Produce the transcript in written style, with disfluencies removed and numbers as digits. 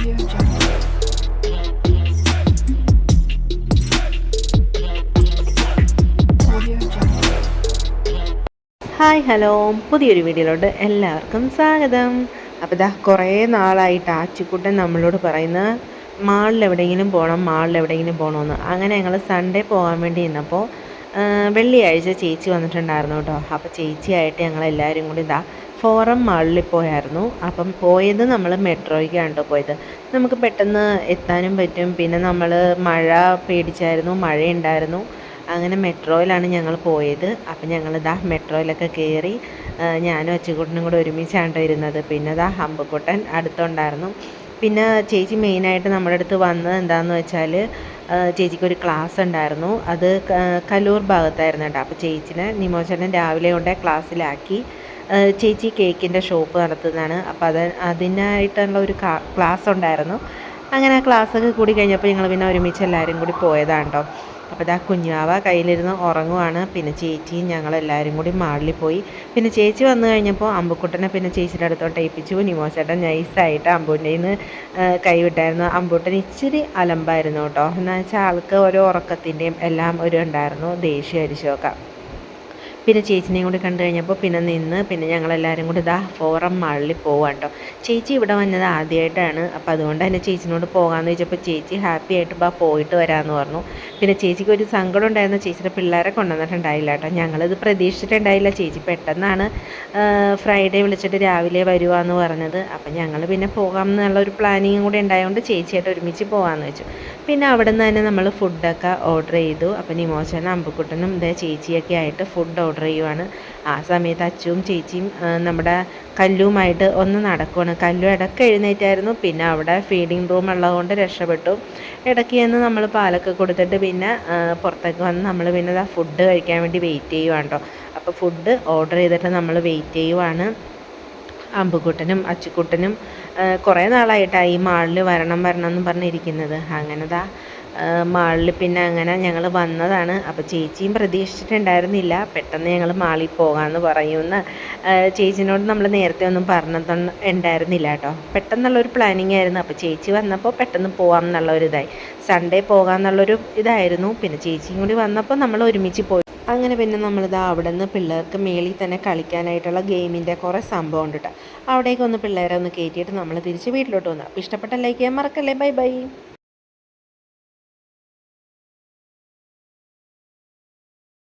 Audio Jungle. Audio Jungle. Hi hello, പുതിയൊരു വീഡിയോയിലോട്ട് എല്ലാവർക്കും സ്വാഗതം. അപ്പോൾ ഇതാ കുറേ നാളായിട്ട് ആച്ചിക്കുട്ടൻ നമ്മളോട് പറയുന്ന മാളിൽ എവിടെയെങ്കിലും പോകണം, മാളിൽ എവിടെയെങ്കിലും പോകണമെന്ന്. അങ്ങനെ ഞങ്ങൾ സൺഡേ പോകാൻ വേണ്ടി നിന്നപ്പോൾ വെള്ളിയാഴ്ച ചേച്ചി വന്നിട്ടുണ്ടായിരുന്നു കേട്ടോ. അപ്പോൾ ചേച്ചിയായിട്ട് ഞങ്ങളെല്ലാവരും കൂടി ഇതാ ഫോറം മാളിൽ പോയായിരുന്നു. അപ്പം പോയത് നമ്മൾ മെട്രോയ്ക്കാണ് കേട്ടോ പോയത്. നമുക്ക് പെട്ടെന്ന് എത്താനും പറ്റും. പിന്നെ നമ്മൾ മഴ പേടിച്ചായിരുന്നു, മഴയുണ്ടായിരുന്നു. അങ്ങനെ മെട്രോയിലാണ് ഞങ്ങൾ പോയത്. അപ്പം ഞങ്ങളിതാ മെട്രോയിലൊക്കെ കയറി ഞാനും അച്ചുകുട്ടനും കൂടെ ഒരുമിച്ചാണ് ഇരുന്നത്. പിന്നെ ഇതാ അമ്പുക്കുട്ടൻ അടുത്തുണ്ടായിരുന്നു. പിന്നെ ചേച്ചി മെയിനായിട്ട് നമ്മുടെ അടുത്ത് വന്നത് എന്താണെന്ന് വെച്ചാൽ ചേച്ചിക്കൊരു ക്ലാസ് ഉണ്ടായിരുന്നു. അത് കലൂർ ഭാഗത്തായിരുന്നു കേട്ടോ. അപ്പോൾ ചേച്ചിനെ നിമോചനം രാവിലെ കൊണ്ടേ ക്ലാസ്സിലാക്കി. ചേച്ചി കേക്കിൻ്റെ ഷോപ്പ് നടത്തുന്നതാണ്. അപ്പോൾ അതിനായിട്ടുള്ള ഒരു ക്ലാസ് ഉണ്ടായിരുന്നു. അങ്ങനെ ആ ക്ലാസ്സൊക്കെ കൂടി കഴിഞ്ഞപ്പോൾ ഞങ്ങൾ പിന്നെ ഒരുമിച്ച് എല്ലാവരും കൂടി പോയതാണ് കേട്ടോ. അപ്പോൾ ഇതാ കുഞ്ഞാവ കയ്യിലിരുന്ന് ഉറങ്ങുവാണ്. പിന്നെ ചേച്ചിയും ഞങ്ങളെല്ലാവരും കൂടി മാളിൽ പോയി. പിന്നെ ചേച്ചി വന്നു കഴിഞ്ഞപ്പോൾ അമ്പുക്കുട്ടനെ പിന്നെ ചേച്ചിയുടെ അടുത്തോട്ട് ഏൽപ്പിച്ചു. നിമോചേട്ടൻ നൈസായിട്ട് അമ്പൂൻ്റെ നിന്ന് കൈവിട്ടായിരുന്നു. അമ്പൂട്ടൻ ഇച്ചിരി അലമ്പായിരുന്നു കേട്ടോ. എന്ന് വെച്ചാൽ ആൾക്ക് ഓരോ ഉറക്കത്തിൻ്റെയും എല്ലാം ഒരു ഉണ്ടായിരുന്നു, ദേഷ്യം അരിശമൊക്കെ. പിന്നെ ചേച്ചിനെയും കൂടി കണ്ടു കഴിഞ്ഞപ്പോൾ പിന്നെ ഞങ്ങളെല്ലാവരും കൂടി ഇതാ ഫോറം മാളിൽ പോവാം കേട്ടോ. ചേച്ചി ഇവിടെ വന്നത് ആദ്യമായിട്ടാണ്. അപ്പോൾ അതുകൊണ്ട് തന്നെ ചേച്ചിനോട് പോകാമെന്ന് ചോദിച്ചപ്പോൾ ചേച്ചി ഹാപ്പി ആയിട്ട് പോയിട്ട് വരാമെന്ന് പറഞ്ഞു. പിന്നെ ചേച്ചിക്ക് ഒരു സങ്കടം ഉണ്ടായിരുന്നു, ചേച്ചിയുടെ പിള്ളേരെ കൊണ്ടുവന്നിട്ടുണ്ടായില്ല കേട്ടോ. ഞങ്ങളിത് പ്രതീക്ഷിച്ചിട്ടുണ്ടായില്ല. ചേച്ചി പെട്ടെന്നാണ് ഫ്രൈഡേ വിളിച്ചിട്ട് രാവിലെ വരുവാന്ന് പറഞ്ഞത്. അപ്പം ഞങ്ങൾ പിന്നെ പോകാം എന്നുള്ളൊരു പ്ലാനിങ്ങും കൂടി ഉണ്ടായതുകൊണ്ട് ചേച്ചിയായിട്ട് ഒരുമിച്ച് പോകാമെന്ന് വെച്ചു. പിന്നെ അവിടെ നിന്ന് തന്നെ നമ്മൾ ഫുഡൊക്കെ ഓർഡർ ചെയ്തു. അപ്പം നിമോചനും അമ്പുക്കുട്ടനും ഇതേ ചേച്ചിയൊക്കെ ആയിട്ട് ഫുഡ് ഓർഡർ ചെയ്യുവാണ്. ആ സമയത്ത് അച്ചുവും ചേച്ചിയും നമ്മുടെ കല്ലുമായിട്ട് ഒന്ന് നടക്കുവാണ്. കല്ലു ഇടയ്ക്ക് എഴുന്നേറ്റായിരുന്നു. പിന്നെ അവിടെ ഫീഡിങ് റൂം ഉള്ളതുകൊണ്ട് രക്ഷപ്പെട്ടു. ഇടയ്ക്ക് ചെന്ന് നമ്മൾ പാലൊക്കെ കൊടുത്തിട്ട് പിന്നെ പുറത്തേക്ക് വന്ന് നമ്മൾ പിന്നെ ഫുഡ് കഴിക്കാൻ വേണ്ടി വെയിറ്റ് ചെയ്യുവാണ് കേട്ടോ. അപ്പോൾ ഫുഡ് ഓർഡർ ചെയ്തിട്ട് നമ്മൾ വെയിറ്റ് ചെയ്യുവാണ്. അമ്പുക്കുട്ടനും അച്ചുക്കുട്ടനും കുറേ നാളായിട്ടാണ് ഈ മാളിൽ വരണം എന്ന് പറഞ്ഞിരിക്കുന്നത്. അങ്ങനെതാ മാളിൽ പിന്നെ അങ്ങനെ ഞങ്ങൾ വന്നതാണ്. അപ്പോൾ ചേച്ചിയും പ്രതീക്ഷിച്ചിട്ടുണ്ടായിരുന്നില്ല പെട്ടെന്ന് ഞങ്ങൾ മാളിൽ പോകാമെന്ന് പറയുമെന്ന്. ചേച്ചിനോട് നമ്മൾ നേരത്തെ ഒന്നും ഉണ്ടായിരുന്നില്ല കേട്ടോ. പെട്ടെന്നുള്ളൊരു പ്ലാനിങ് ആയിരുന്നു. അപ്പോൾ ചേച്ചി വന്നപ്പോൾ പെട്ടെന്ന് പോകാം എന്നുള്ളൊരിതായി. സൺഡേ പോകാമെന്നുള്ളൊരു ഇതായിരുന്നു. പിന്നെ ചേച്ചിയും കൂടി വന്നപ്പോൾ നമ്മൾ ഒരുമിച്ച് പോയി. അങ്ങനെ പിന്നെ നമ്മളിതാ അവിടെ നിന്ന് പിള്ളേർക്ക് മേളിൽ തന്നെ കളിക്കാനായിട്ടുള്ള ഗെയിമിൻ്റെ കുറേ സംഭവം ഉണ്ട് കേട്ടോ. അവിടേക്കൊന്ന് പിള്ളേരെ ഒന്ന് കയറ്റിയിട്ട് നമ്മൾ തിരിച്ച് വീട്ടിലോട്ട് വന്നു. അപ്പോൾ ഇഷ്ടപ്പെട്ട ലൈക്ക് ചെയ്യാൻ മറക്കല്ലേ. Bye bye.